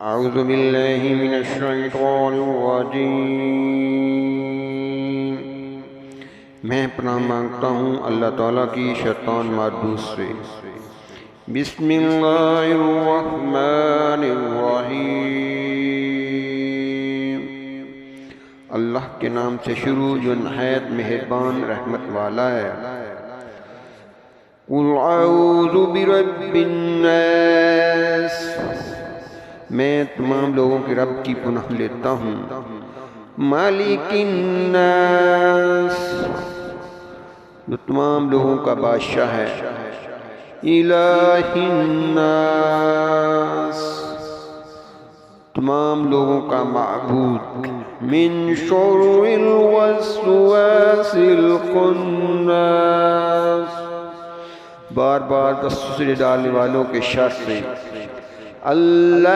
اعوذ باللہ من الشیطان الرجیم۔ میں پناہ مانگتا ہوں اللہ تعالیٰ کی شیطان مردود سے۔ بسم اللہ الرحمن الرحیم۔ اللہ کے نام سے شروع جو نہایت مہربان رحمت والا ہے۔ قل اعوذ برب الناس، میں تمام لوگوں کے رب کی پناہ لیتا ہوں۔ مالک الناس، جو تمام لوگوں کا بادشاہ ہے۔ الہ الناس، تمام لوگوں کا معبود۔ من شر الوسواس الخناس، بار بار وسوسے ڈالنے والوں کے شر سے۔ اللہ